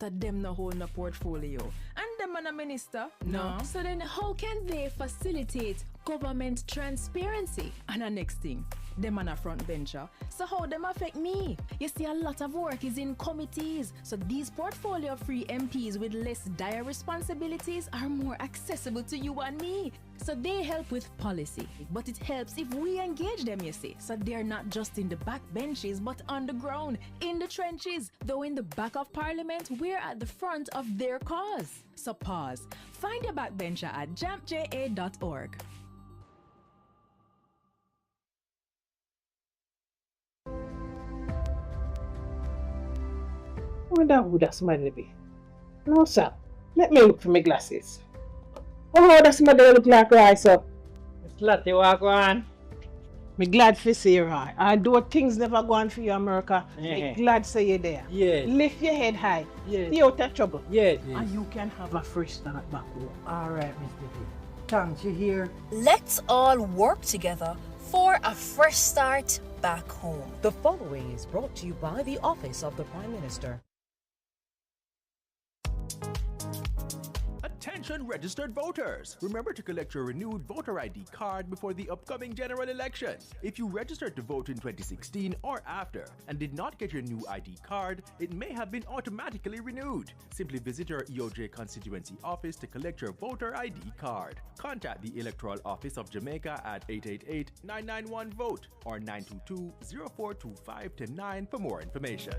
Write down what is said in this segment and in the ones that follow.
after them no hold no portfolio. And them and a minister? No. So then how can they facilitate government transparency? And the next thing, them and a front bencher. So how them affect me? You see, a lot of work is in committees. So these portfolio-free MPs with less dire responsibilities are more accessible to you and me. So they help with policy. But it helps if we engage them, you see. So they're not just in the back benches, but on the ground, in the trenches. Though in the back of Parliament, we're at the front of their cause. So pause. Find your backbencher at jampja.org. I wonder who that somebody be. No, sir. Let me look for my glasses. Oh, that somebody look like right, sir. It's Lottie, walk on. Me glad for see you, right. Although things never go on for you, America, me glad say you there. Yes. Lift your head high. Yes. Stay out of trouble. Yes. And you can have a fresh start back home. All right, Mr. D. Thanks, you hear? Let's all work together for a fresh start back home. The following is brought to you by the Office of the Prime Minister. Attention registered voters! Remember to collect your renewed voter ID card before the upcoming general election. If you registered to vote in 2016 or after and did not get your new ID card, it may have been automatically renewed. Simply visit your EOJ constituency office to collect your voter ID card. Contact the Electoral Office of Jamaica at 888-991-VOTE or 922-0425-9 for more information.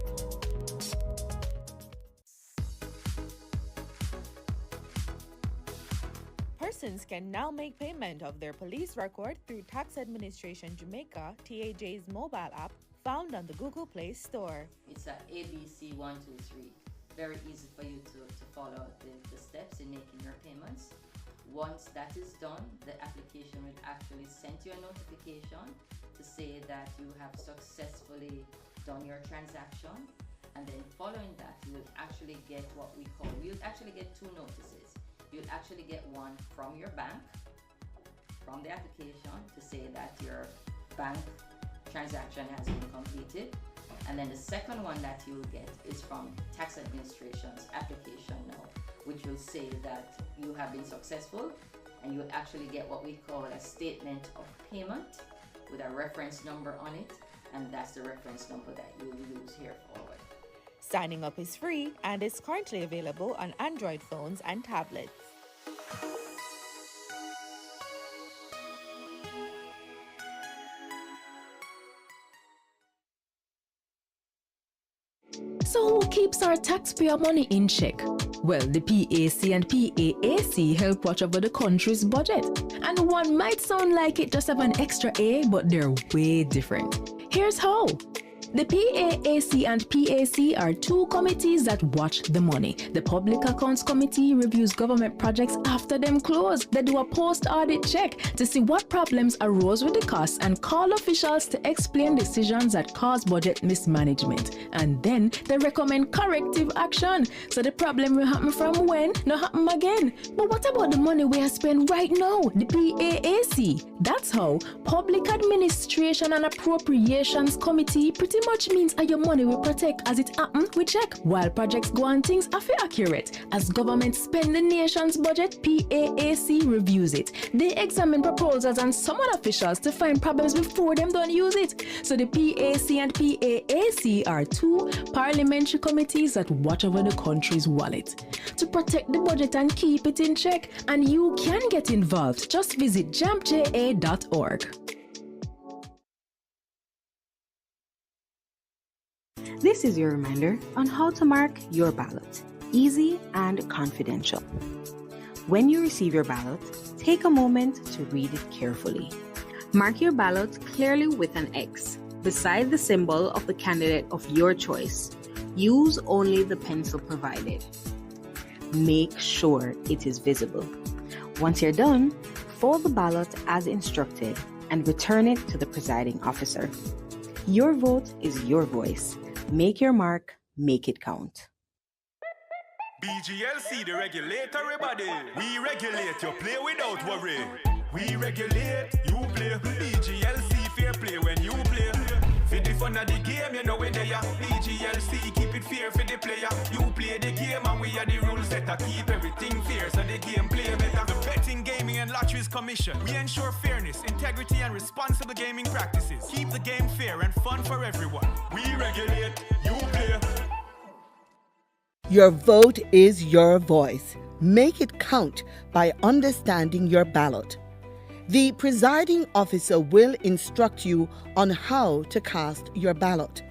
Persons can now make payment of their police record through Tax Administration Jamaica TAJ's mobile app found on the Google Play Store. It's a ABC123. Very easy for you to follow the steps in making your payments. Once that is done, the application will actually send you a notification to say that you have successfully done your transaction. And then following that, you will actually get what we call, you'll actually get two notices. You'll actually get one from your bank, from the application, to say that your bank transaction has been completed. And then the second one that you'll get is from Tax Administration's application now, which will say that you have been successful, and you'll actually get what we call a statement of payment with a reference number on it, and that's the reference number that you will use here forward. Signing up is free and is currently available on Android phones and tablets. So who keeps our taxpayer money in check? Well, the PAC and PAAC help watch over the country's budget. And one might sound like it just have an extra A, but they're way different. Here's how. The PAAC and PAC are two committees that watch the money. The Public Accounts Committee reviews government projects after them close. They do a post-audit check to see what problems arose with the costs and call officials to explain decisions that cause budget mismanagement. And then they recommend corrective action. So the problem will happen from when, not happen again. But what about the money we are spending right now? The PAAC. That's how Public Administration and Appropriations Committee pretty much means your money will protect as it happen we check, while projects go on things are accurate. As government spend the nation's budget, PAAC reviews it. They examine proposals and summon officials to find problems before them don't use it. So the PAC and PAAC are two parliamentary committees that watch over the country's wallet to protect the budget and keep it in check. And you can get involved. Just visit jampja.org. This is your reminder on how to mark your ballot. Easy and confidential. When you receive your ballot, take a moment to read it carefully. Mark your ballot clearly with an X beside the symbol of the candidate of your choice. Use only the pencil provided. Make sure it is visible. Once you're done, fold the ballot as instructed and return it to the presiding officer. Your vote is your voice. Make your mark, make it count. BGLC, the regulatory body. We regulate, you play without worry. We regulate, you play. BGLC, fair play when you play. For the fun of the game, you know we're there. BGLC, keep it fair for the player. You play the game and we are the rules setter. Keep everything fair so the game play better. The Betting, Gaming and Lotteries Commission. We ensure fairness, integrity and responsible gaming practices. Keep the game fair and fun for everyone. We regulate, you play. Your vote is your voice. Make it count by understanding your ballot. The presiding officer will instruct you on how to cast your ballot.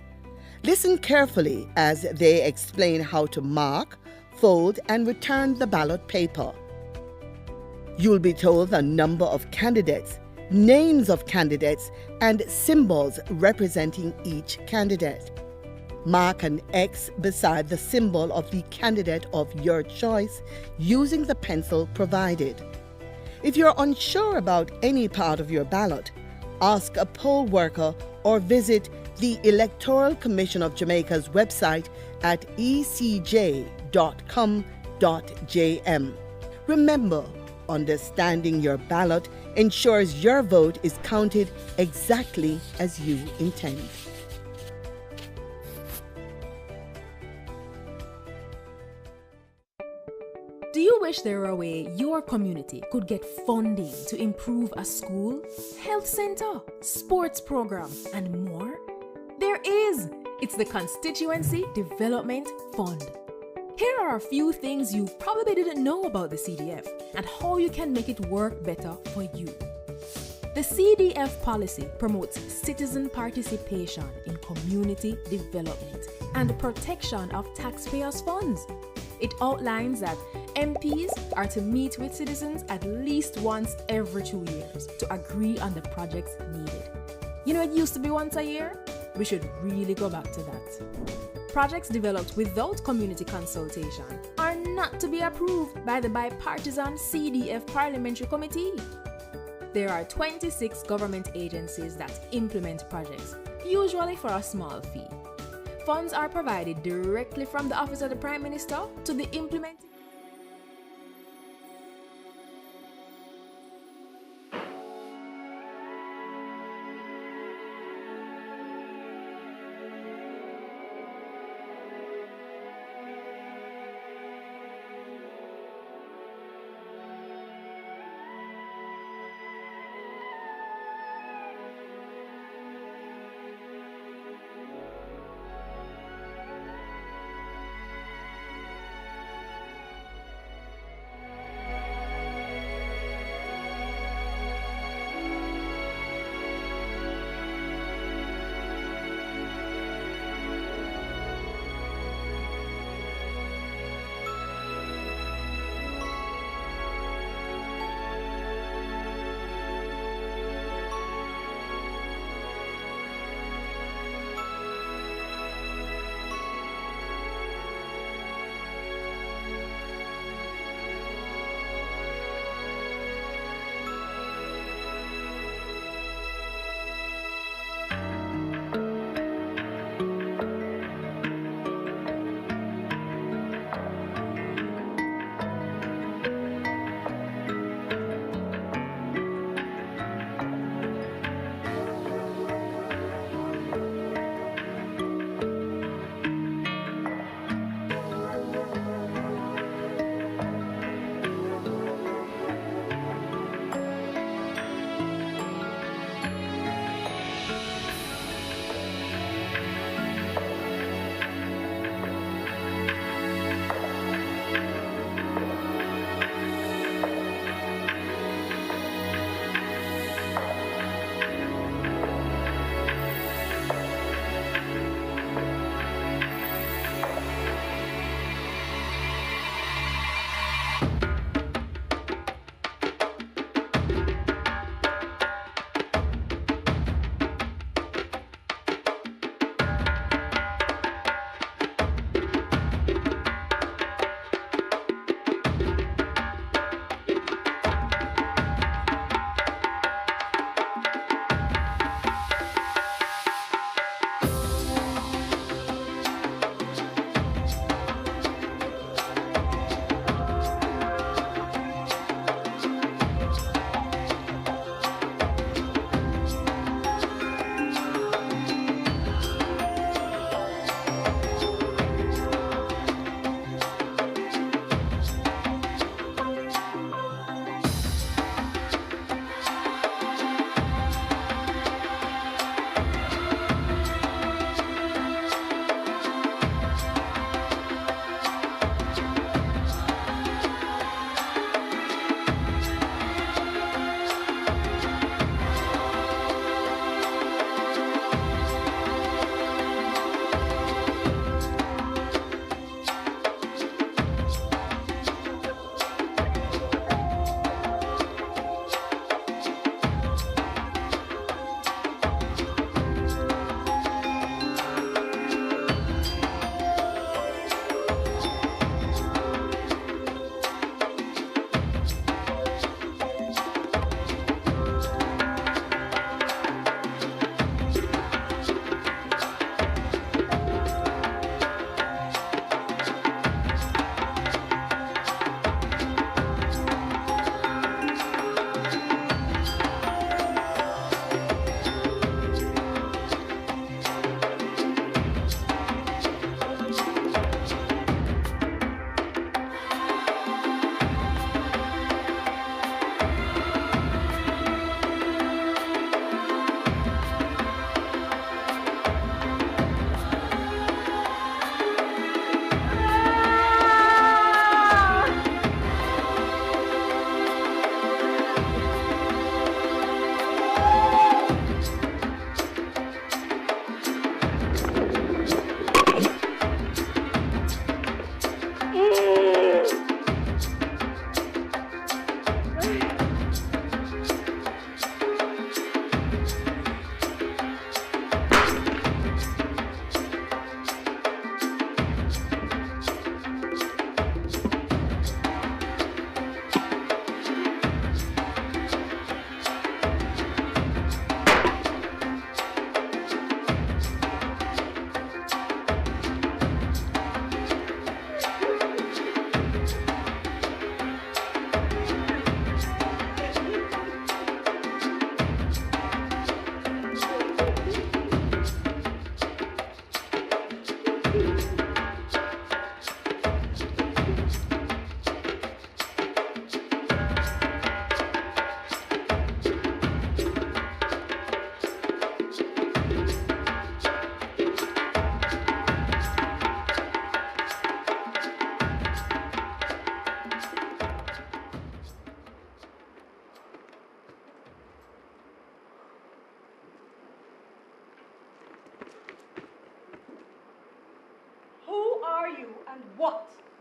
Listen carefully as they explain how to mark, fold, and return the ballot paper. You'll be told the number of candidates, names of candidates, and symbols representing each candidate. Mark an X beside the symbol of the candidate of your choice using the pencil provided. If you're unsure about any part of your ballot, ask a poll worker or visit the Electoral Commission of Jamaica's website at ecj.com.jm. Remember, understanding your ballot ensures your vote is counted exactly as you intend. Do you wish there were a way your community could get funding to improve a school, health center, sports program, and more? There is! It's the Constituency Development Fund. Here are a few things you probably didn't know about the CDF and how you can make it work better for you. The CDF policy promotes citizen participation in community development and protection of taxpayers' funds. It outlines that MPs are to meet with citizens at least once every 2 years to agree on the projects needed. You know, it used to be once a year? We should really go back to that. Projects developed without community consultation are not to be approved by the bipartisan CDF Parliamentary Committee. There are 26 government agencies that implement projects, usually for a small fee. Funds are provided directly from the Office of the Prime Minister to the implementing.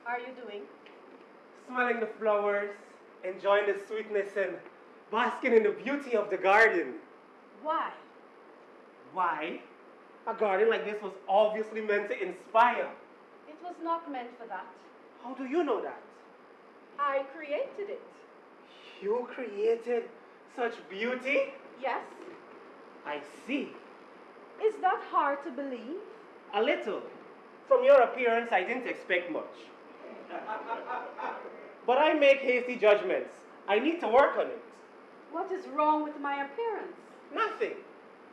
are you doing? Smelling the flowers, enjoying the sweetness and basking in the beauty of the garden. Why? Why? A garden like this was obviously meant to inspire. It was not meant for that. How do you know that? I created it. You created such beauty? Yes. I see. Is that hard to believe? A little. From your appearance, I didn't expect much. But I make hasty judgments. I need to work on it. What is wrong with my appearance? Nothing.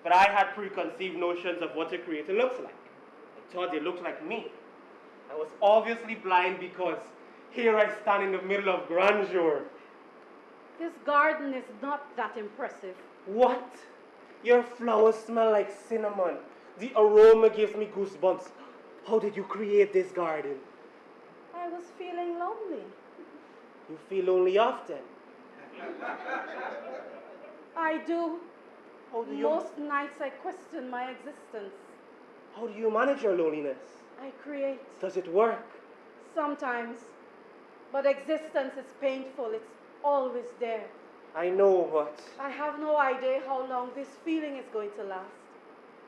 But I had preconceived notions of what a creator looks like. I thought they looked like me. I was obviously blind because here I stand in the middle of grandeur. This garden is not that impressive. What? Your flowers smell like cinnamon. The aroma gives me goosebumps. How did you create this garden? I was feeling lonely. You feel lonely often. I do. How do you... Most nights I question my existence. How do you manage your loneliness? I create. Does it work? Sometimes. But existence is painful. It's always there. I know, but... I have no idea how long this feeling is going to last.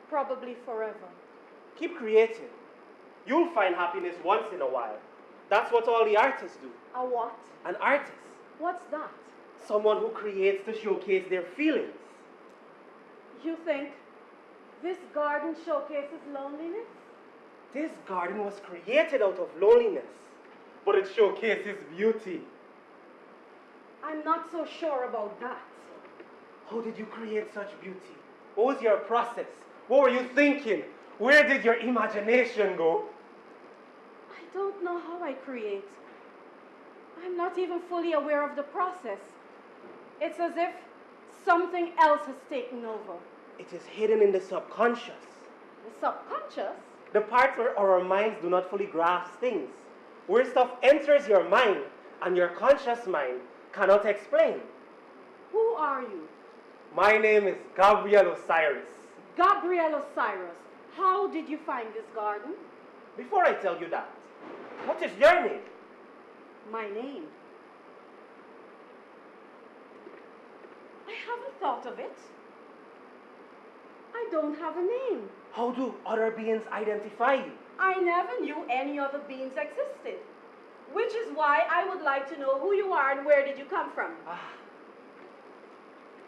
Probably forever. Keep creating. You'll find happiness once in a while. That's what all the artists do. A what? An artist. What's that? Someone who creates to showcase their feelings. You think this garden showcases loneliness? This garden was created out of loneliness, but it showcases beauty. I'm not so sure about that. How did you create such beauty? What was your process? What were you thinking? Where did your imagination go? I don't know how I create. I'm not even fully aware of the process. It's as if something else has taken over. It is hidden in the subconscious. The subconscious? The part where our minds do not fully grasp things. Where stuff enters your mind and your conscious mind cannot explain. Who are you? My name is Gabriel Osiris. Gabriel Osiris. How did you find this garden? Before I tell you that, what is your name? My name? I haven't thought of it. I don't have a name. How do other beings identify you? I never knew any other beings existed. Which is why I would like to know who you are and where did you come from.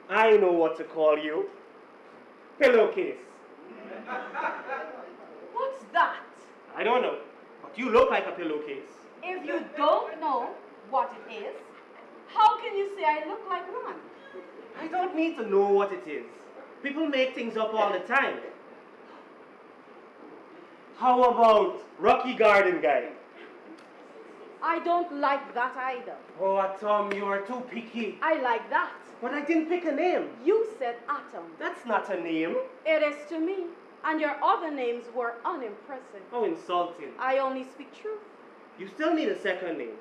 I know what to call you. Pillowcase. What's that? I don't know, but you look like a pillowcase. If you don't know what it is, how can you say I look like one? I don't need to know what it is. People make things up all the time. How about Rocky Garden Guy? I don't like that either. Oh, Tom, you are too picky. I like that. But I didn't pick a name. You said Atom. That's not a name. It is to me. And your other names were unimpressive. How insulting. I only speak truth. You still need a second name.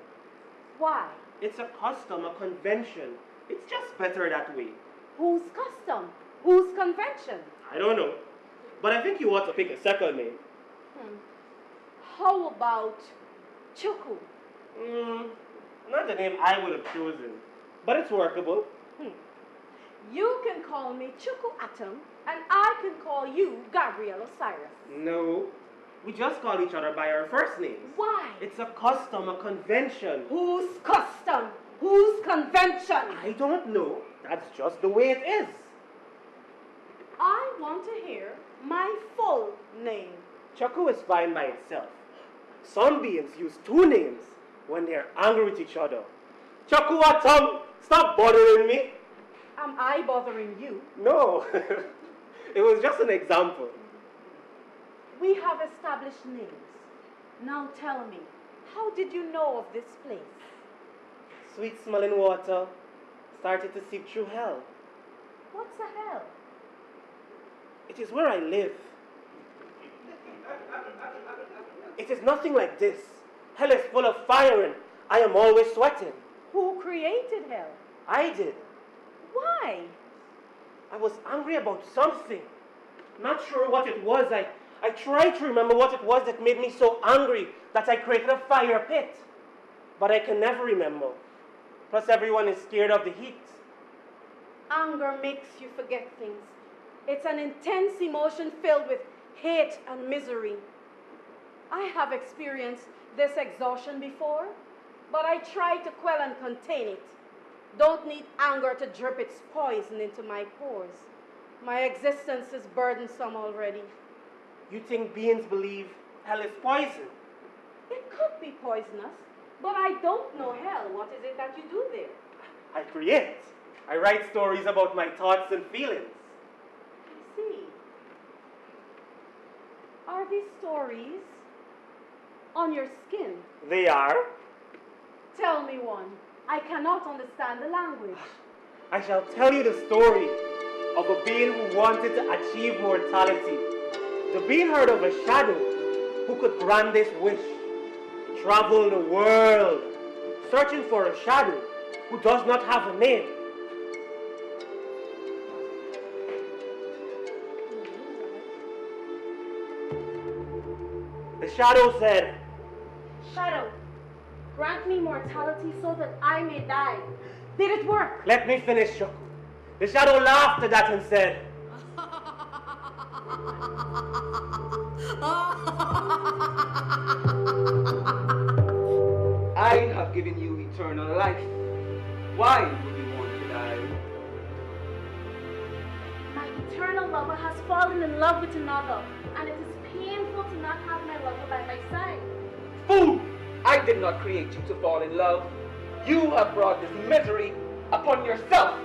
Why? It's a custom, a convention. It's just better that way. Whose custom? Whose convention? I don't know. But I think you ought to pick a second name. How about Chuku? Not the name I would have chosen. But it's workable. You can call me Chuku Atom, and I can call you Gabriel Osiris. No. We just call each other by our first names. Why? It's a custom, a convention. Whose custom? Whose convention? I don't know. That's just the way it is. I want to hear my full name. Chuku is fine by itself. Some beings use two names when they're angry with each other. Chuku Atom, stop bothering me. Am I bothering you? No. It was just an example. We have established names. Now tell me, how did you know of this place? Sweet smelling water started to seep through hell. What's a hell? It is where I live. It is nothing like this. Hell is full of fire and I am always sweating. Who created hell? I did. Why? I was angry about something. Not sure what it was. I tried to remember what it was that made me so angry that I created a fire pit. but I can never remember. Plus everyone is scared of the heat. Anger makes you forget things. It's an intense emotion filled with hate and misery. I have experienced this exhaustion before, but I try to quell and contain it. Don't need anger to drip its poison into my pores. My existence is burdensome already. You think beings believe hell is poison? It could be poisonous, but I don't know hell. What is it that you do there? I create. I write stories about my thoughts and feelings. I see. Are these stories on your skin? They are. Tell me one. I cannot understand the language. I shall tell you the story of a being who wanted to achieve mortality. The being heard of a shadow who could grant this wish. Travel the world, searching for a shadow who does not have a name. The shadow said, Shadow, grant me mortality so that I may die. Did it work? let me finish, Choco. The shadow laughed at that and said, I have given you eternal life. Why would you want to die? My eternal lover has fallen in love with another, and it is painful to not have my lover by my side. Fool! I did not create you to fall in love. You have brought this misery upon yourself.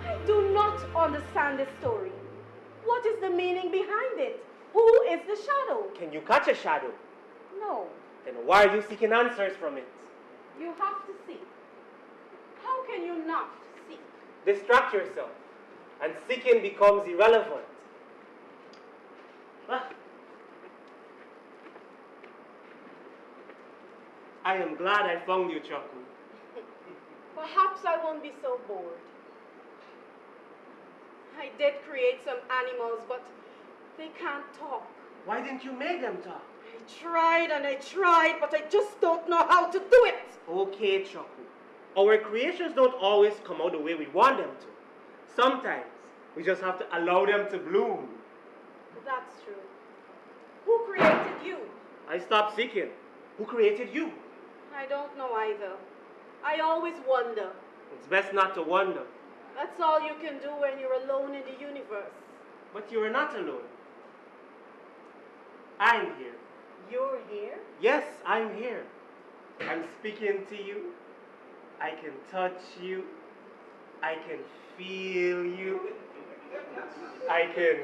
I do not understand this story. What is the meaning behind it? Who is the shadow? can you catch a shadow? No, Then why are you seeking answers from it? you have to seek. How can you not seek? Distract yourself, and seeking becomes irrelevant. Ah. I am glad I found you, Choco. Perhaps I won't be so bored. I did create some animals, but they can't talk. Why didn't you make them talk? I tried and I tried, but I just don't know how to do it. Okay, Choco. Our creations don't always come out the way we want them to. Sometimes we just have to allow them to bloom. That's true. Who created you? I stopped seeking. Who created you? I don't know either. I always wonder. It's best not to wonder. That's all you can do when you're alone in the universe. But you are not alone. I'm here. You're here? Yes, I'm here. I'm speaking to you. I can touch you. I can feel you. I can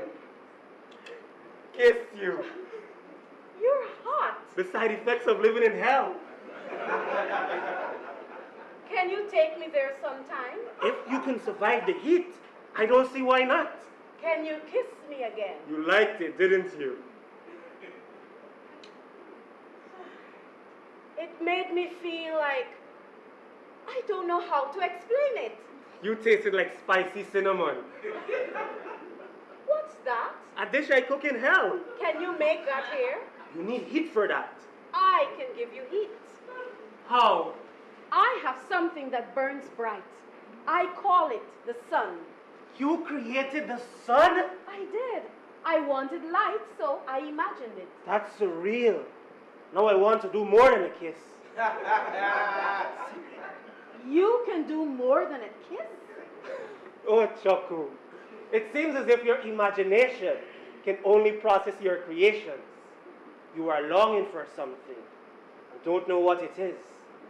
kiss you. You're hot. The side effects of living in hell. Can you take me there sometime? If you can survive the heat, I don't see why not. Can you kiss me again? You liked it, didn't you? It made me feel like I don't know how to explain it. You tasted like spicy cinnamon. What's that? A dish I cook in hell. Can you make that here? You need heat for that. I can give you heat. How? I have something that burns bright. I call it the sun. You created the sun? I did. I wanted light, so I imagined it. That's surreal. Now I want to do more than a kiss. You can do more than a kiss? Oh, Choco. It seems as if your imagination can only process your creations. You are longing for something. You don't know what it is.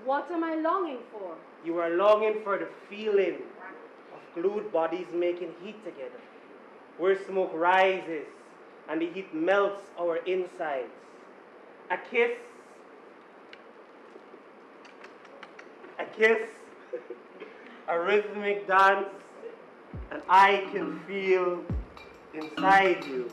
What am I longing for? You are longing for the feeling of glued bodies making heat together, where smoke rises and the heat melts our insides. A kiss, a rhythmic dance, and I can feel inside you.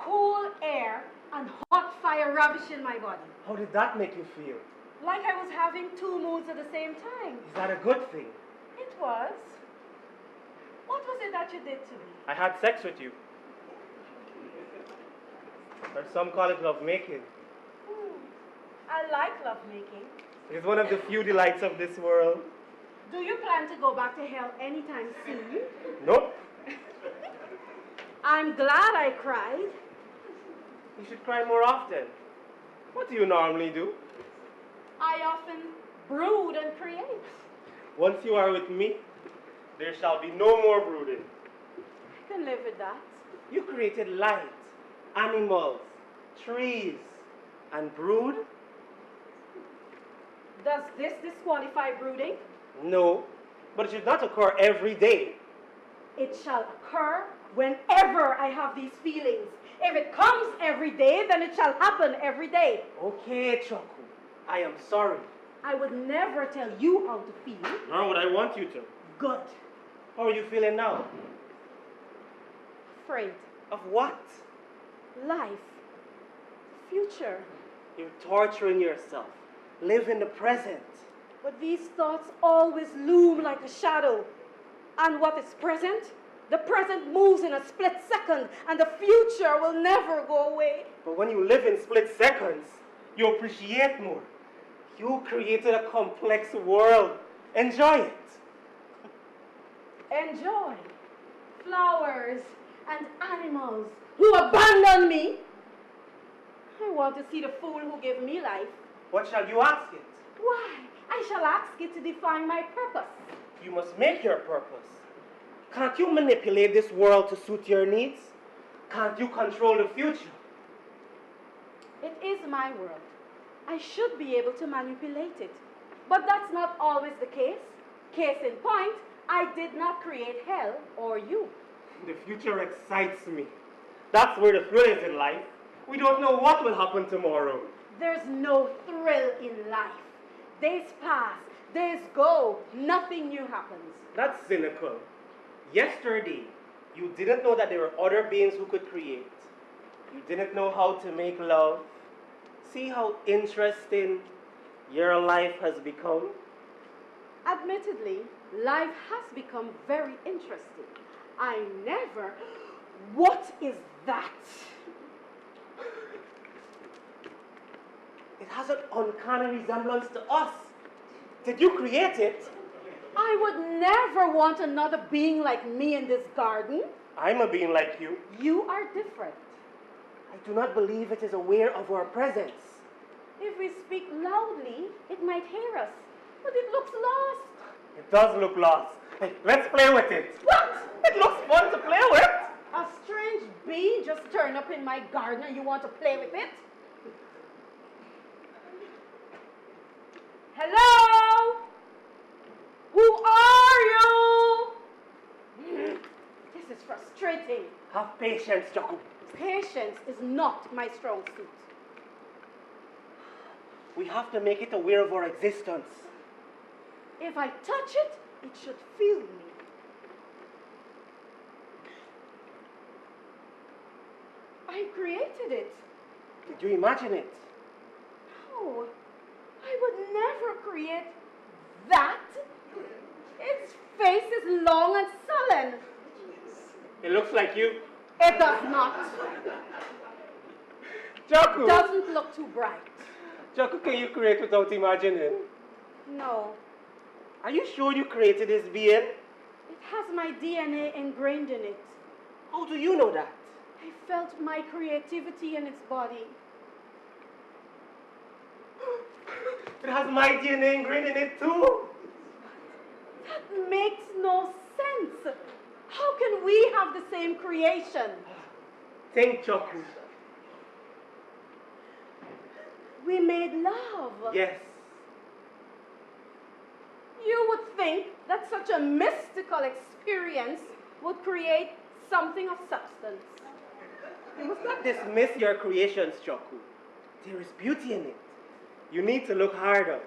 cool air and hot fire ravishing my body. How did that make you feel? Like I was having two moods at the same time. Is that a good thing? It was. What was it that you did to me? I had sex with you. Or some call it love making. I like lovemaking. It is one of the few delights of this world. Do you plan to go back to hell anytime soon? Nope. I'm glad I cried. You should cry more often. What do you normally do? I often brood and create. Once you are with me, there shall be no more brooding. I can live with that. You created light, animals, trees, and brood? Does this disqualify brooding? No, but it should not occur every day. It shall occur whenever I have these feelings. If it comes every day, then it shall happen every day. Okay, Choku, I am sorry. I would never tell you how to feel. Nor would I want you to. Good. How are you feeling now? Afraid. Of what? Life. Future. You're torturing yourself. Live in the present. But these thoughts always loom like a shadow. And what is present? The present moves in a split second, and the future will never go away. But when you live in split seconds, you appreciate more. You created a complex world. Enjoy it. Enjoy. Flowers and animals who abandon me. I want to see the fool who gave me life. What shall you ask it? Why? I shall ask it to define my purpose. You must make your purpose. Can't you manipulate this world to suit your needs? Can't you control the future? It is my world. I should be able to manipulate it. But that's not always the case. Case in point, I did not create hell or you. The future excites me. That's where the thrill is in life. We don't know what will happen tomorrow. There's no thrill in life. Days pass, days go, nothing new happens. That's cynical. Yesterday, you didn't know that there were other beings who could create. You didn't know how to make love. See how interesting your life has become? Admittedly, life has become very interesting. I never... What is that? It has an uncanny resemblance to us. Did you create it? I would never want another being like me in this garden. I'm a being like you. You are different. I do not believe it is aware of our presence. If we speak loudly, it might hear us. But it looks lost. It does look lost. Hey, let's play with it. What? It looks fun to play with. A strange bee just turned up in my garden and you want to play with it? Hello? Who are you? This is frustrating. Have patience, Jacob. Patience is not my strong suit. We have to make it aware of our existence. If I touch it, it should feel me. I created it. Did you imagine it? No, I would never create that. Its face is long and sullen. It looks like you. It does not. Jaku! Doesn't look too bright. Jaku, can you create without imagining? No. Are you sure you created this being? It has my DNA ingrained in it. How do you know that? I felt my creativity in its body. It has my DNA ingrained in it too. That makes no sense. How can we have the same creation? Think, Choku. We made love. Yes. You would think that such a mystical experience would create something of substance. You must not dismiss your creations, Choku. There is beauty in it. You need to look harder.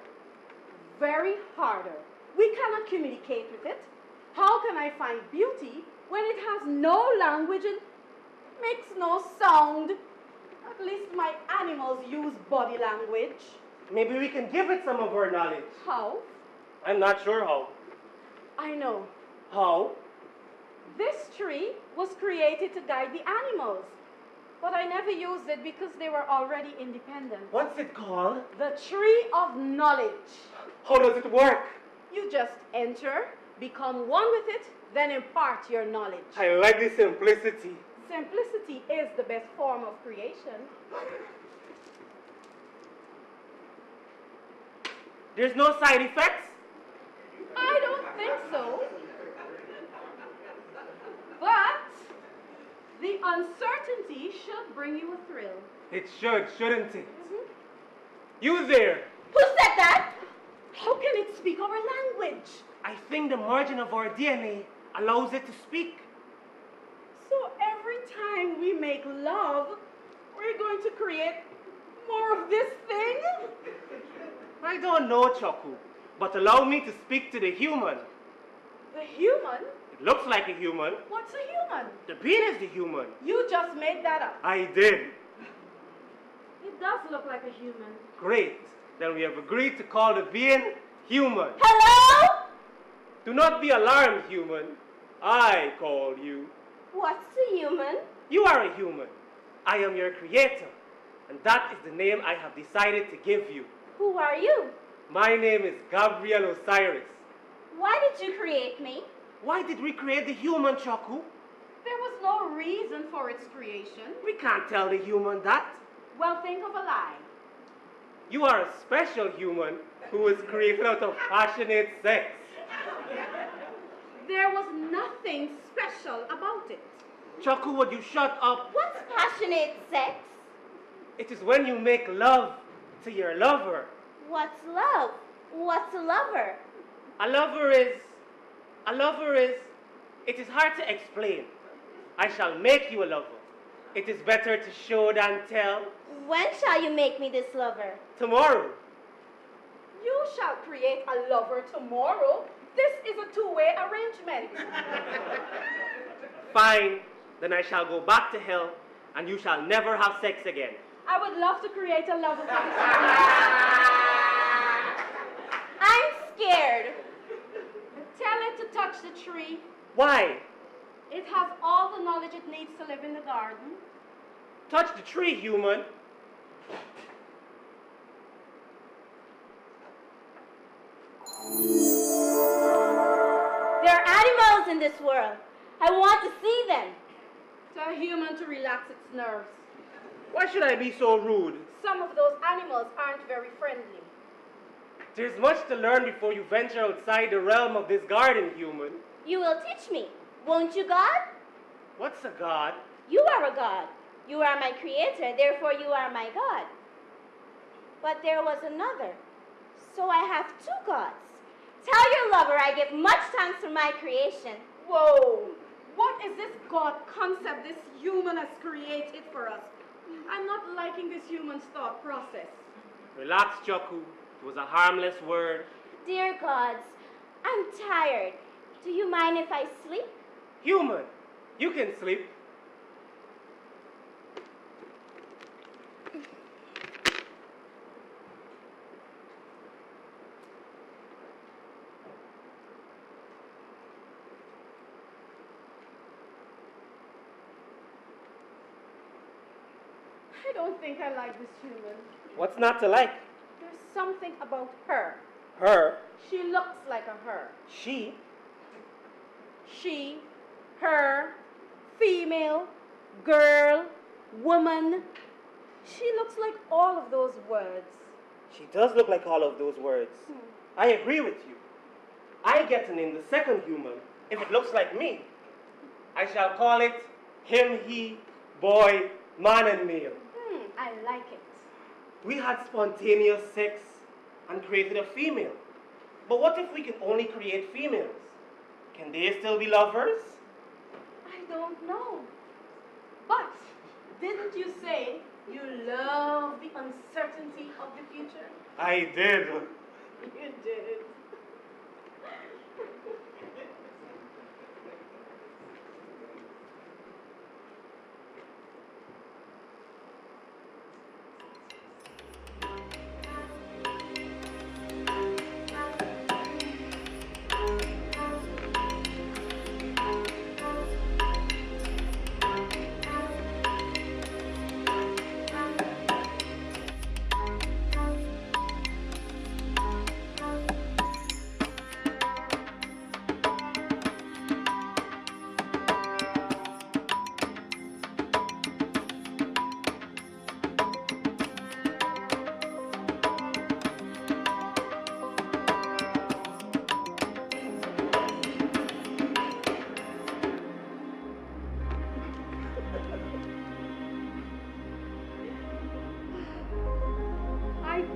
Very harder. We cannot communicate with it. How can I find beauty when it has no language and makes no sound. At least my animals use body language. Maybe we can give it some of our knowledge. How? I'm not sure how. I know. How? This tree was created to guide the animals. But I never used it because they were already independent. What's it called? The Tree of Knowledge. How does it work? You just enter, become one with it, then impart your knowledge. I like the simplicity. Simplicity is the best form of creation. There's no side effects? I don't think so. But the uncertainty should bring you a thrill. It should, shouldn't it? You there! Who said that? How can it speak our language? I think the margin of our DNA allows it to speak. So every time we make love, we're going to create more of this thing? I don't know, Choku, but allow me to speak to the human. The human? It looks like a human. What's a human? The bean is the human. You just made that up. I did. It does look like a human. Great. Then we have agreed to call the being human. Hello? Do not be alarmed, human. I call you. What's a human? You are a human. I am your creator. And that is the name I have decided to give you. Who are you? My name is Gabriel Osiris. Why did you create me? Why did we create the human, Choku? There was no reason for its creation. We can't tell the human that. Well, think of a lie. You are a special human who was created out of passionate sex. There was nothing special about it. Choku, would you shut up? What's passionate sex? It is when you make love to your lover. What's love? What's a lover? A lover is, it is hard to explain. I shall make you a lover. It is better to show than tell. When shall you make me this lover? Tomorrow. You shall create a lover tomorrow. This is a two-way arrangement. Fine, then I shall go back to hell and you shall never have sex again. I would love to create a lover for this woman. I'm scared. Tell it to touch the tree. Why? It has all the knowledge it needs to live in the garden. Touch the tree, human. There are animals in this world. I want to see them. Tell a human to relax its nerves. Why should I be so rude? Some of those animals aren't very friendly. There's much to learn before you venture outside the realm of this garden, human. You will teach me, won't you, God? What's a god? You are a God. You are my creator, therefore you are my God. But there was another, so I have two gods. Tell your lover I give much thanks for my creation. Whoa! What is this God concept this human has created for us? I'm not liking this human's thought process. Relax, Choku. It was a harmless word. Dear gods, I'm tired. Do you mind if I sleep? Human, you can sleep. I don't think I like this human. What's not to like? There's something about her. Her? She looks like a her. She? She, her, female, girl, woman. She looks like all of those words. She does look like all of those words. I agree with you. I get to name the second human if it looks like me. I shall call it him, he, boy, man and male. I like it. We had spontaneous sex and created a female. But what if we can only create females? Can they still be lovers? I don't know. But didn't you say you love the uncertainty of the future? I did. You did.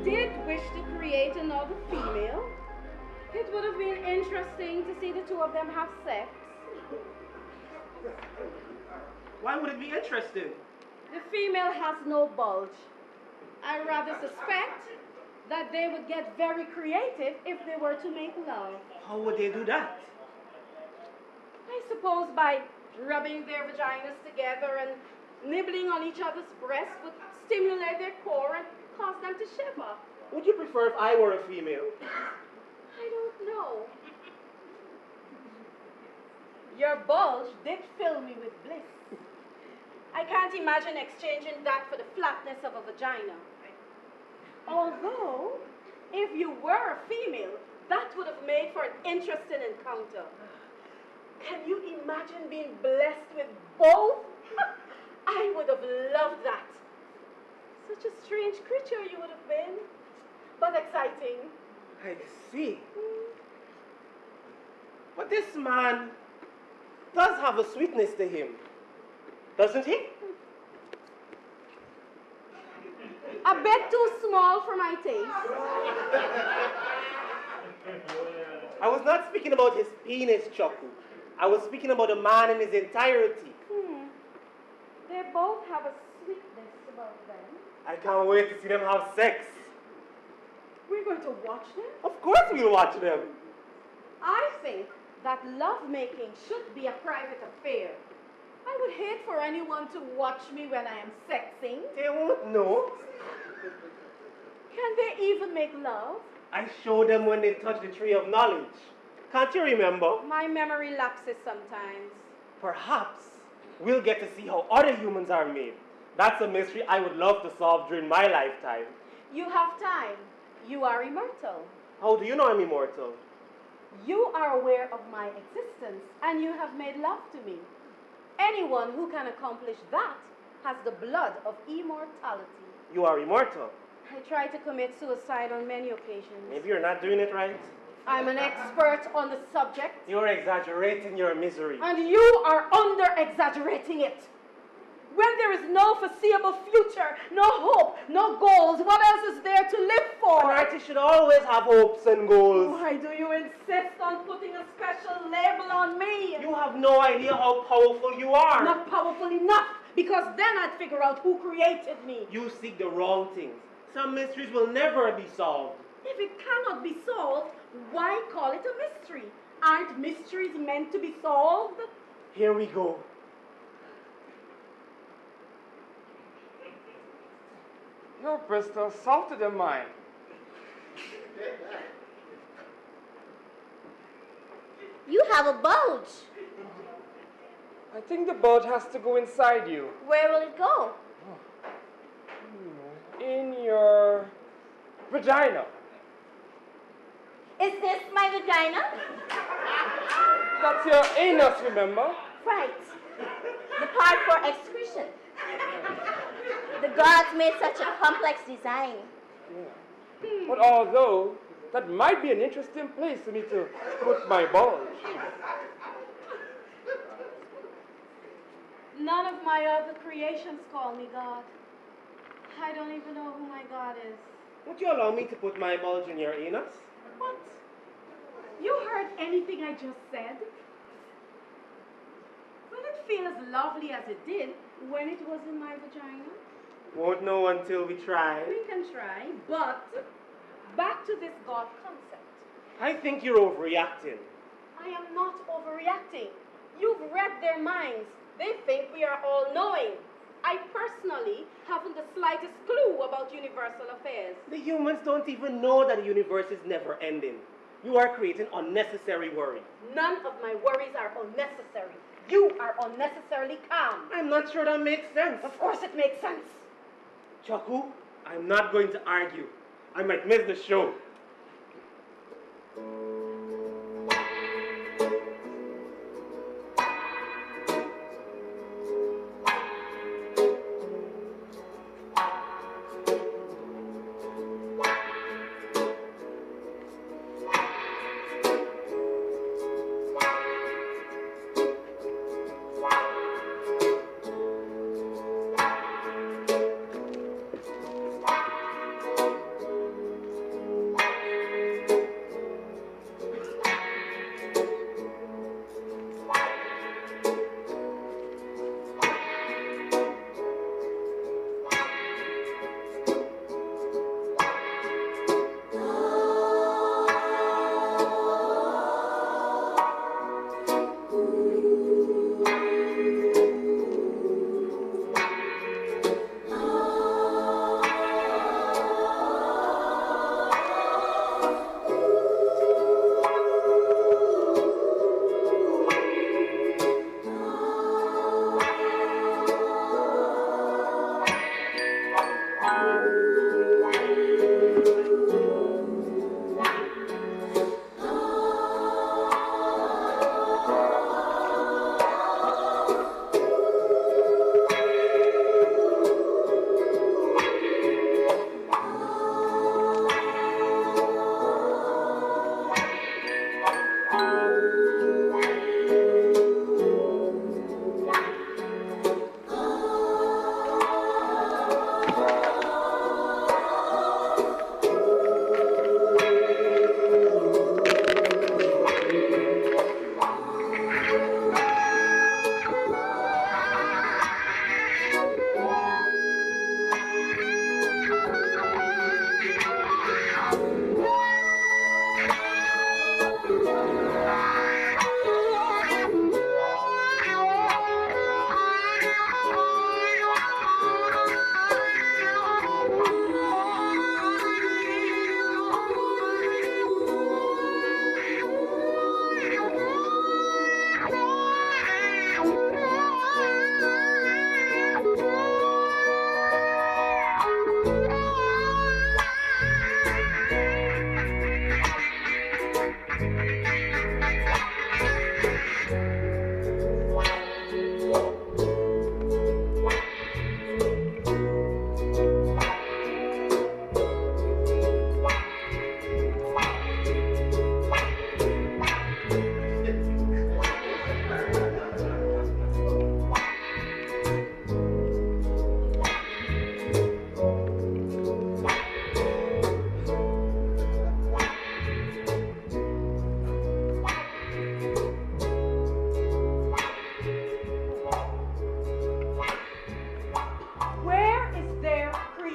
did wish to create another female, it would have been interesting to see the two of them have sex. Why would it be interesting? The female has no bulge. I rather suspect that they would get very creative if they were to make love. How would they do that? I suppose by rubbing their vaginas together and nibbling on each other's breasts would stimulate their core and cause them to shiver. Would you prefer if I were a female? I don't know. Your bulge did fill me with bliss. I can't imagine exchanging that for the flatness of a vagina. Although, if you were a female, that would have made for an interesting encounter. Can you imagine being blessed with both? I would have loved that. Such a strange creature you would have been, but exciting. I see. But this man does have a sweetness to him, doesn't he? A bit too small for my taste. I was not speaking about his penis, Choku. I was speaking about the man in his entirety. They both have a sweetness about them. I can't wait to see them have sex. We're going to watch them? Of course we'll watch them. I think that lovemaking should be a private affair. I would hate for anyone to watch me when I am sexing. They won't know. Can they even make love? I show them when they touch the tree of knowledge. Can't you remember? My memory lapses sometimes. Perhaps we'll get to see how other humans are made. That's a mystery I would love to solve during my lifetime. You have time. You are immortal. How do you know I'm immortal? You are aware of my existence and you have made love to me. Anyone who can accomplish that has the blood of immortality. You are immortal. I tried to commit suicide on many occasions. Maybe you're not doing it right. I'm an expert on the subject. You're exaggerating your misery. And you are under-exaggerating it. When there is no foreseeable future, no hope, no goals, what else is there to live for? An artist should always have hopes and goals. Why do you insist on putting a special label on me? You have no idea how powerful you are. Not powerful enough, because then I'd figure out who created me. You seek the wrong things. Some mysteries will never be solved. If it cannot be solved, why call it a mystery? Aren't mysteries meant to be solved? Here we go. Your pistol salted in mine. You have a bulge. I think the bulge has to go inside you. Where will it go? In your vagina. Is this my vagina? That's your anus, remember? Right. The part for excretion. The gods made such a complex design. Yeah. But although, that might be an interesting place for me to put my bulge. None of my other creations call me God. I don't even know who my God is. Would you allow me to put my bulge in your anus? What? You heard anything I just said? Will it feel as lovely as it did when it was in my vagina? Won't know until we try. We can try, but back to this God concept. I think you're overreacting. I am not overreacting. You've read their minds. They think we are all-knowing. I personally haven't the slightest clue about universal affairs. The humans don't even know that the universe is never ending. You are creating unnecessary worry. None of my worries are unnecessary. You are unnecessarily calm. I'm not sure that makes sense. Of course it makes sense. Choku, I'm not going to argue. I might miss the show.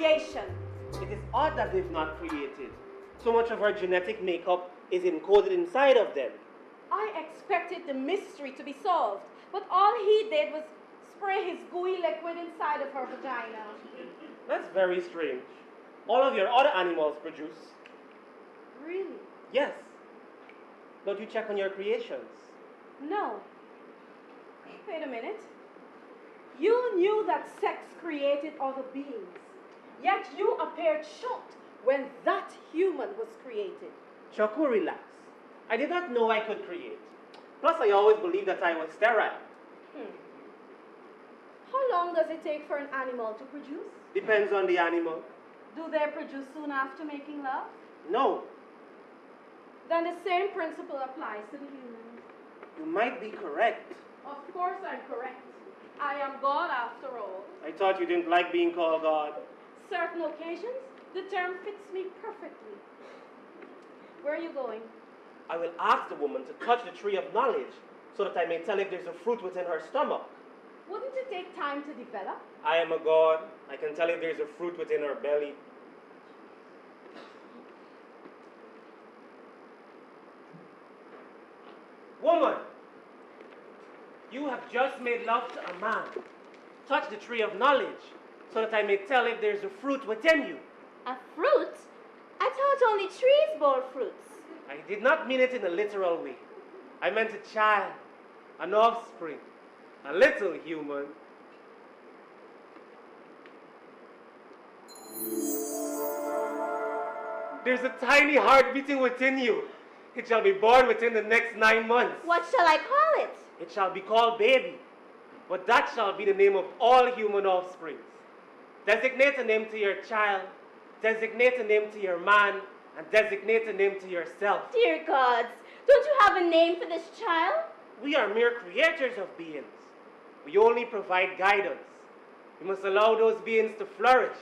creation. It is odd that they've not created. So much of our genetic makeup is encoded inside of them. I expected the mystery to be solved, but all he did was spray his gooey liquid inside of her vagina. That's very strange. All of your other animals produce. Really? Yes. Don't you check on your creations? No. Wait a minute. You knew that sex created other beings, yet you appeared shocked when that human was created. Choco, relax. I did not know I could create. Plus, I always believed that I was sterile. How long does it take for an animal to produce? Depends on the animal. Do they produce soon after making love? No. Then the same principle applies to the humans. You might be correct. Of course I'm correct. I am God after all. I thought you didn't like being called God. Certain occasions, the term fits me perfectly. Where are you going? I will ask the woman to touch the tree of knowledge so that I may tell if there's a fruit within her stomach. Wouldn't it take time to develop? I am a god. I can tell if there's a fruit within her belly. Woman, you have just made love to a man. Touch the tree of knowledge so that I may tell if there's a fruit within you. A fruit? I thought only trees bore fruits. I did not mean it in a literal way. I meant a child, an offspring, a little human. There's a tiny heart beating within you. It shall be born within the next 9 months. What shall I call it? It shall be called baby, but that shall be the name of all human offsprings. Designate a name to your child, designate a name to your man, and designate a name to yourself. Dear gods, don't you have a name for this child? We are mere creators of beings. We only provide guidance. We must allow those beings to flourish.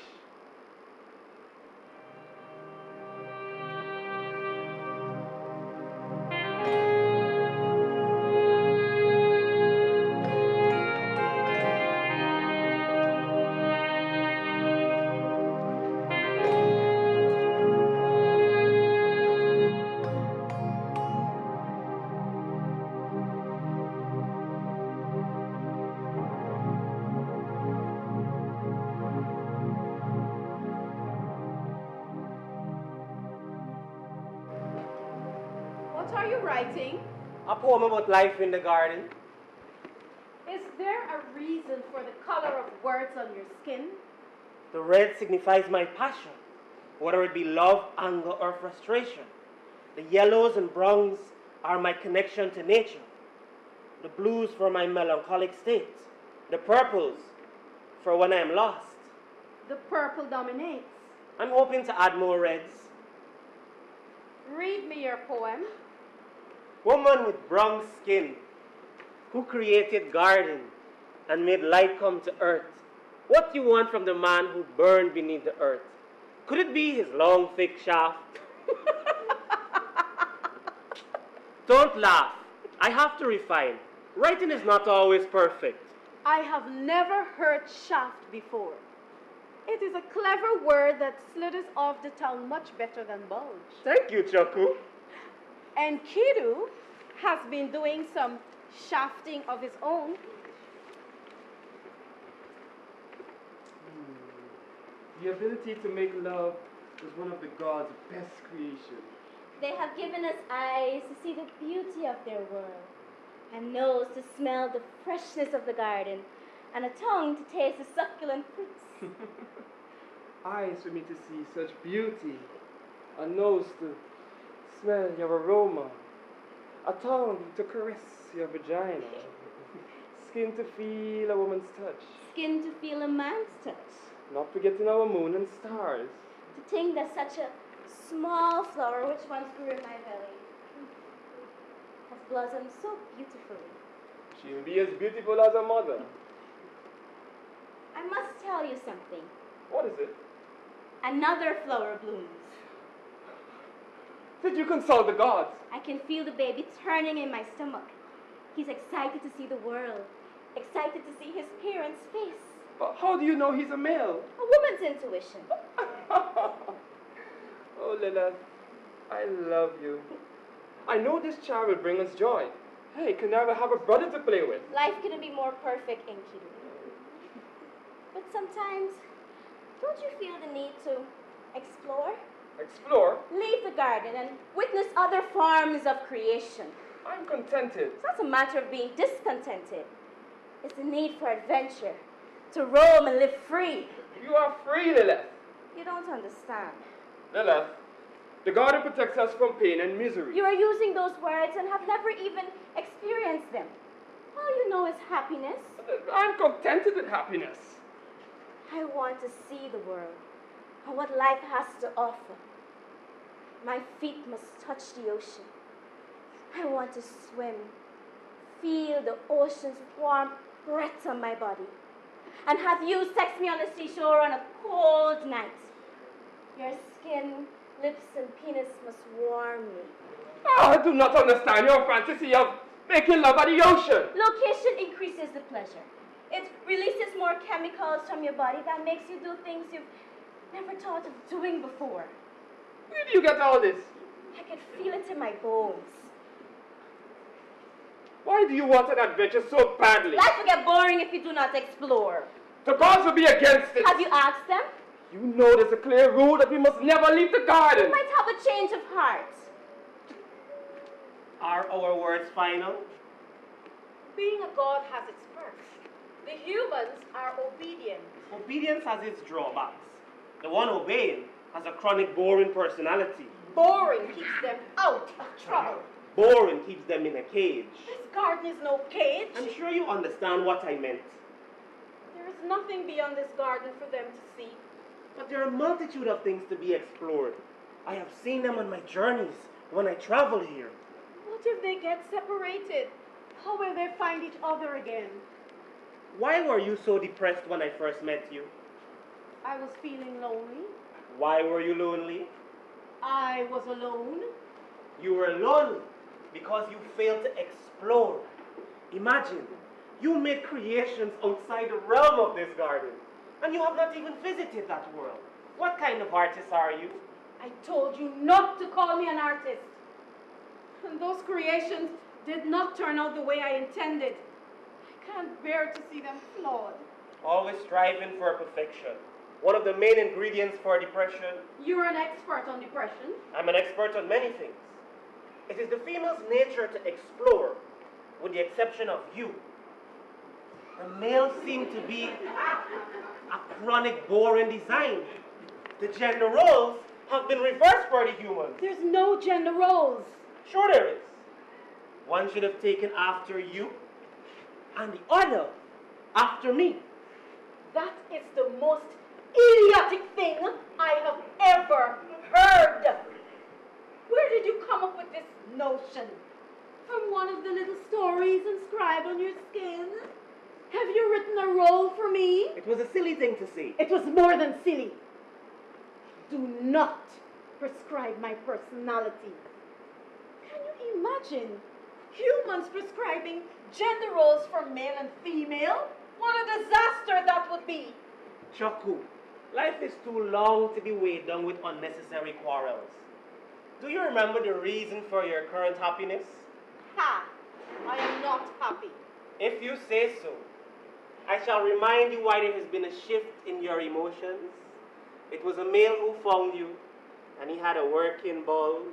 What are you writing? A poem about life in the garden. Is there a reason for the color of words on your skin? The red signifies my passion, whether it be love, anger, or frustration. The yellows and browns are my connection to nature. The blues for my melancholic state. The purples for when I am lost. The purple dominates. I'm hoping to add more reds. Read me your poem. Woman with brown skin, who created garden and made light come to earth. What you want from the man who burned beneath the earth? Could it be his long, thick shaft? Don't laugh. I have to refine. Writing is not always perfect. I have never heard shaft before. It is a clever word that slithers off the tongue much better than bulge. Thank you, Choco. And Kidu has been doing some shafting of his own. The ability to make love is one of the gods' best creations. They have given us eyes to see the beauty of their world, and nose to smell the freshness of the garden, and a tongue to taste the succulent fruits. Eyes for me to see such beauty, a nose to smell your aroma, a tongue to caress your vagina, skin to feel a woman's touch, Skin to feel a man's touch. not forgetting our moon and stars. To think that such a small flower which once grew in my belly has blossomed so beautifully. She'll be as beautiful as her mother. I must tell you something. What is it? Another flower blooms. Did you consult the gods? I can feel the baby turning in my stomach. He's excited to see the world, excited to see his parents' face. But how do you know he's a male? A woman's intuition. Oh, Lilith, I love you. I know this child will bring us joy. Hey, can I have a brother to play with? Life couldn't be more perfect, Inky. But sometimes, don't you feel the need to explore? Explore? Leave the garden and witness other forms of creation. I'm contented. It's not a matter of being discontented. It's the need for adventure, to roam and live free. You are free, Lilith. You don't understand. Lilith, the garden protects us from pain and misery. You are using those words and have never even experienced them. All you know is happiness. I'm contented with happiness. I want to see the world and what life has to offer. My feet must touch the ocean. I want to swim, feel the ocean's warm breath on my body, and have you text me on the seashore on a cold night. Your skin, lips, and penis must warm me. Oh, I do not understand your fantasy of making love at the ocean. Location increases the pleasure. It releases more chemicals from your body that makes you do things you've never thought of doing before. Where do you get all this? I can feel it in my bones. Why do you want an adventure so badly? Life will get boring if you do not explore. The gods will be against it. Have you asked them? You know there's a clear rule that we must never leave the garden. You might have a change of heart. Are our words final? Being a god has its perks. The humans are obedient. Obedience has its drawbacks. The one obeying has a chronic boring personality. Boring keeps them out of trouble. Boring keeps them in a cage. This garden is no cage. I'm sure you understand what I meant. There is nothing beyond this garden for them to see. But there are a multitude of things to be explored. I have seen them on my journeys when I travel here. What if they get separated? How will they find each other again? Why were you so depressed when I first met you? I was feeling lonely. Why were you lonely? I was alone. You were alone because you failed to explore. Imagine, you made creations outside the realm of this garden, and you have not even visited that world. What kind of artist are you? I told you not to call me an artist. And those creations did not turn out the way I intended. I can't bear to see them flawed. Always striving for perfection. One of the main ingredients for depression. You're an expert on depression. I'm an expert on many things. It is the female's nature to explore, with the exception of you. The males seem to be a chronic, boring design. The gender roles have been reversed for the humans. There's no gender roles. Sure there is. One should have taken after you, and the other after me. That is the most idiotic thing I have ever heard. Where did you come up with this notion? From one of the little stories inscribed on your skin? Have you written a role for me? It was a silly thing to say. It was more than silly. Do not prescribe my personality. Can you imagine humans prescribing gender roles for male and female? What a disaster that would be. Choku, life is too long to be weighed down with unnecessary quarrels. Do you remember the reason for your current happiness? Ha! I am not happy. If you say so, I shall remind you why there has been a shift in your emotions. It was a male who found you, and he had a working bulge.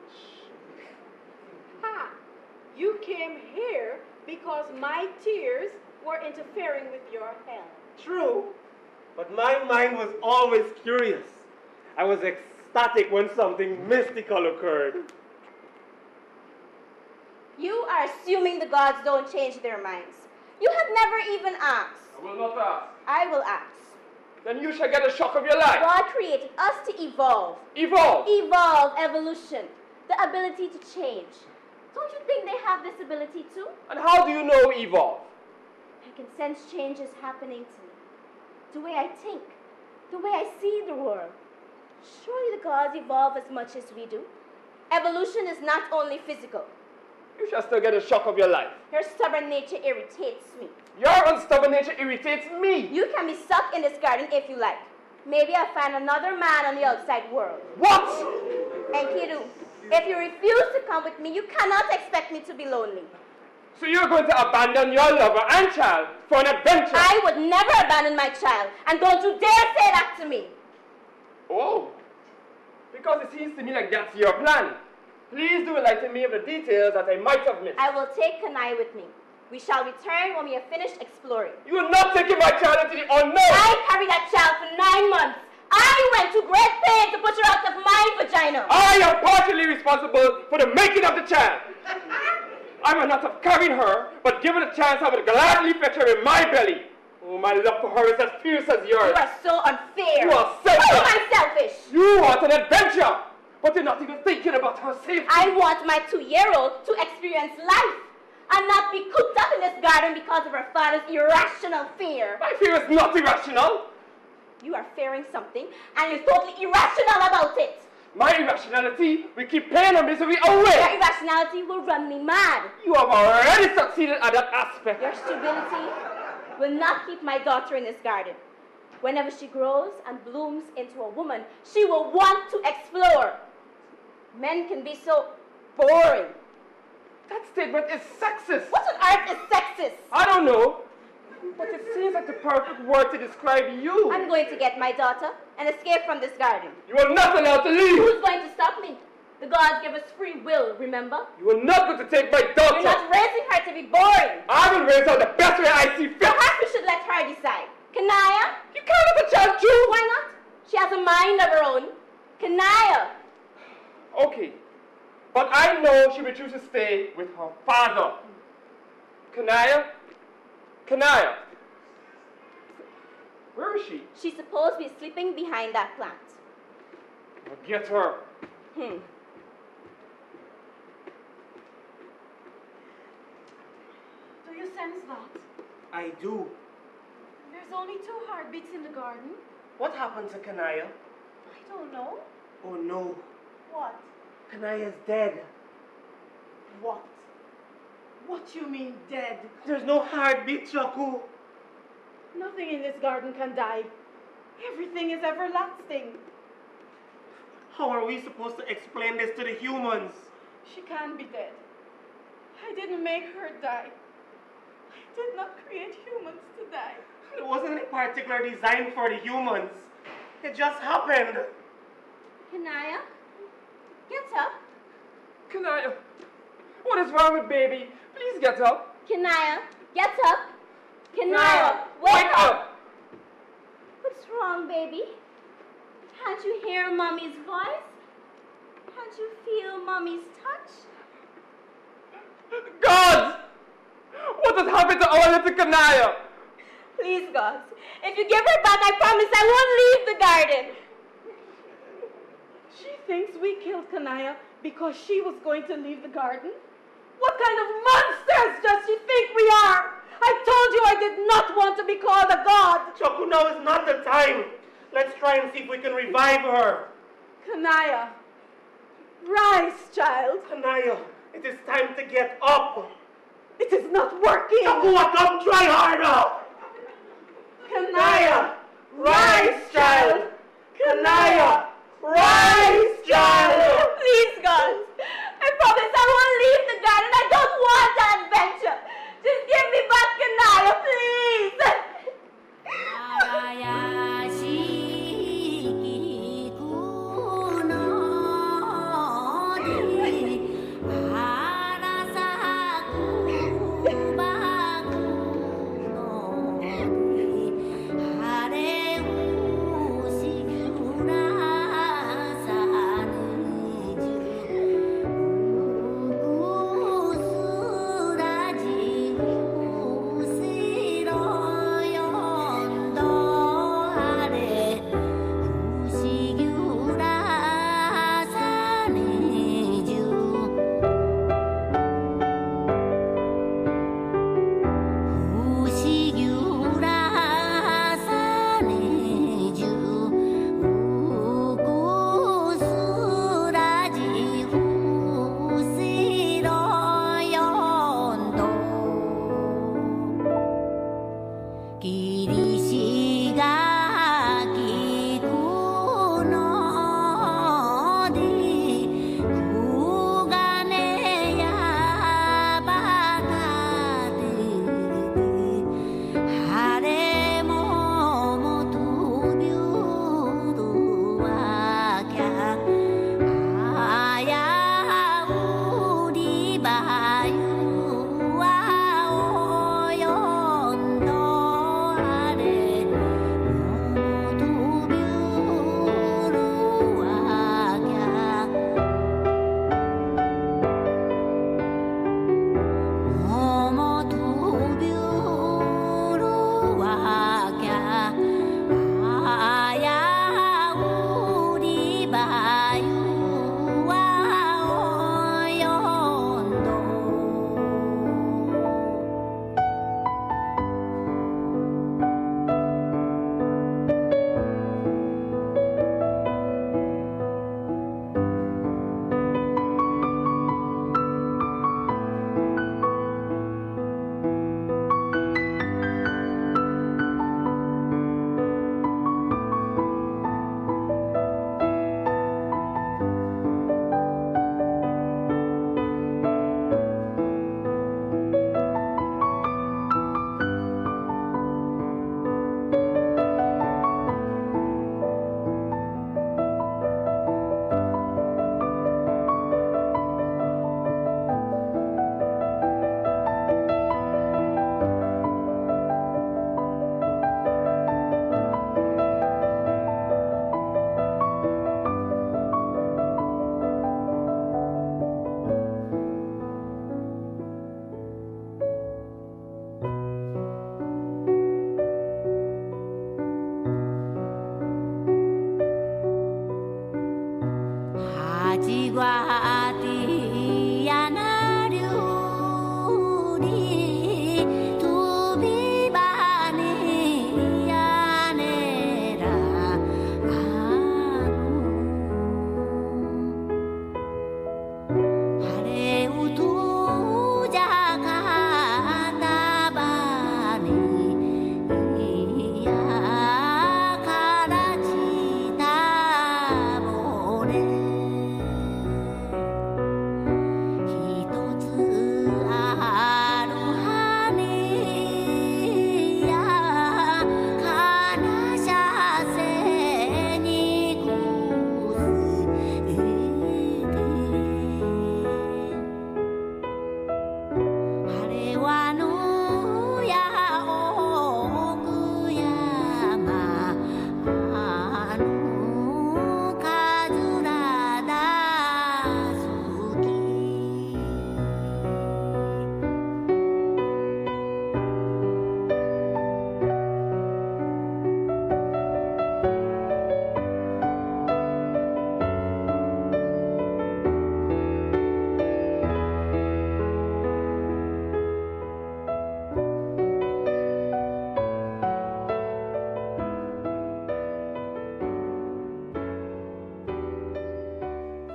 Ha! You came here because my tears were interfering with your health. True, but my mind was always curious. I was ecstatic when something mystical occurred. You are assuming the gods don't change their minds. You have never even asked. I will not ask. I will ask. Then you shall get a shock of your life. God created us to evolve. Evolve? Evolve, evolution. The ability to change. Don't you think they have this ability too? And how do you know evolve? I can sense changes happening to me. The way I think. The way I see the world. Surely the gods evolve as much as we do. Evolution is not only physical. You shall still get a shock of your life. Your stubborn nature irritates me. Your unstubborn nature irritates me. You can be stuck in this garden if you like. Maybe I'll find another man on the outside world. What? And Kidu, if you refuse to come with me, you cannot expect me to be lonely. So you're going to abandon your lover and child for an adventure? I would never abandon my child, and don't you dare say that to me. Oh, because it seems to me like that's your plan. Please do enlighten me of the details that I might have missed. I will take Kanai with me. We shall return when we have finished exploring. You are not taking my child into the unknown. I carried that child for 9 months. I went to great pains to put her out of my vagina. I am partially responsible for the making of the child. I might not have carried her, but given a chance, I would gladly fetch her in my belly. Oh, my love for her is as fierce as yours. You are so unfair. You are selfish. How am I selfish? You want an adventure, but you're not even thinking about her safety. I want my 2-year-old to experience life and not be cooped up in this garden because of her father's irrational fear. My fear is not irrational. You are fearing something, and you're totally irrational about it. My irrationality will keep pain and misery away. Your irrationality will run me mad. You have already succeeded at that aspect. Your stupidity will not keep my daughter in this garden. Whenever she grows and blooms into a woman, she will want to explore. Men can be so boring. That statement is sexist. What on earth is sexist? I don't know. But it seems like the perfect word to describe you. I'm going to get my daughter and escape from this garden. You are not allowed to leave. Who's going to stop me? The gods give us free will, remember? You are not going to take my daughter. You're not raising her to be boring. I will raise her the best way I see fit. Perhaps we should let her decide. Kanaya? You can't let the child choose. Why not? She has a mind of her own. Kanaya. Okay. But I know she will choose to stay with her father. Kanaya? Kanaya. Where is she? She's supposed to be sleeping behind that plant. I'll get her. Do you sense that? I do. There's only 2 heartbeats in the garden. What happened to Kanaya? I don't know. Oh no, What? Kanaya's dead. What? What you mean dead? There's no heartbeat, Chaku. Nothing in this garden can die. Everything is everlasting. How are we supposed to explain this to the humans? She can't be dead. I didn't make her die. I did not create humans to die. It wasn't in particular designed for the humans. It just happened. Kanaya? Get up. Kanaya, what is wrong with baby? Please get up. Kanaya, get up. Kanaya, wake up. What's wrong, baby? Can't you hear Mommy's voice? Can't you feel Mommy's touch? God! What has happened to our little Kanaya? Please, God, if you give her back, I promise I won't leave the garden. She thinks we killed Kanaya because she was going to leave the garden? What kind of monsters does she think we are? I told you I did not want to be called a god. Chaku, now is not the time. Let's try and see if we can revive her. Kanaya, rise, child. Kanaya, it is time to get up. It is not working. Chaku, come try harder. Kanaya, rise, child. Kanaya, rise, child. Please, God, I promise I won't leave the garden. I don't want an adventure. Just give me back Kanaya, please.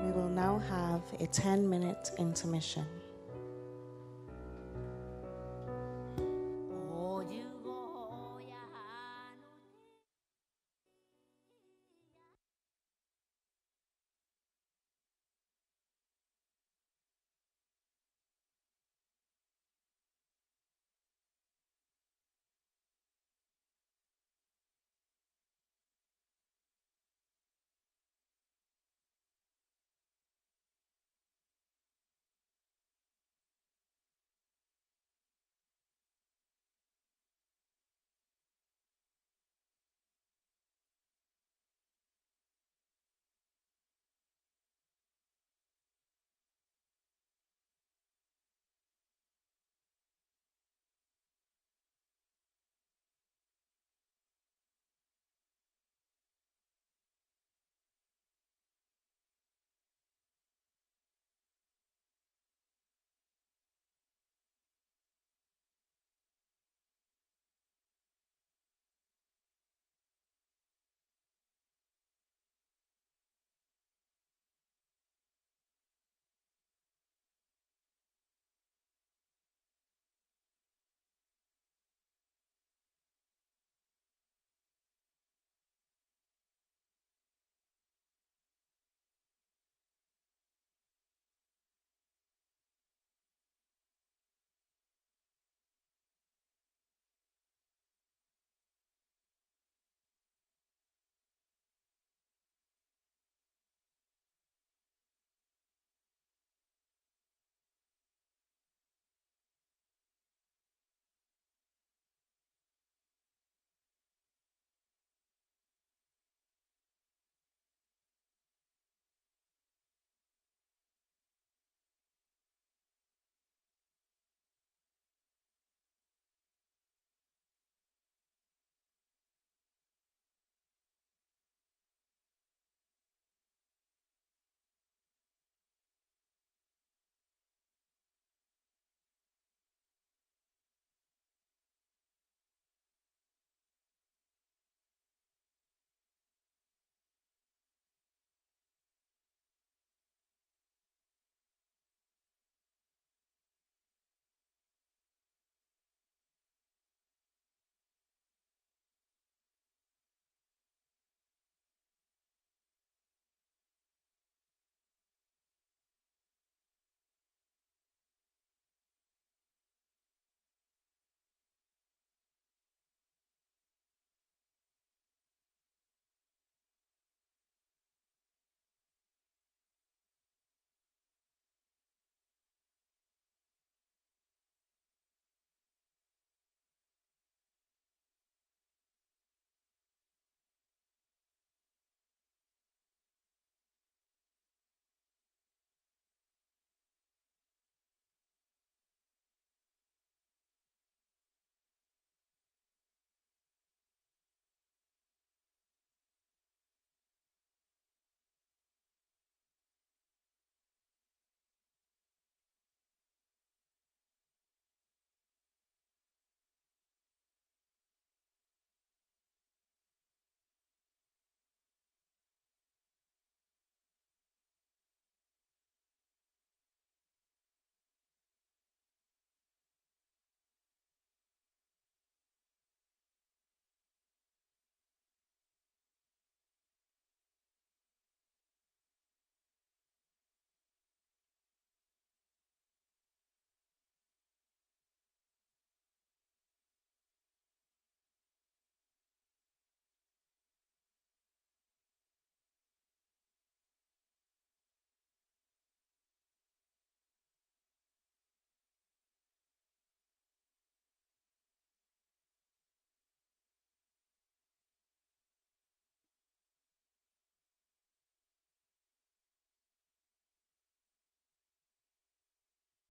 We will now have a 10-minute intermission.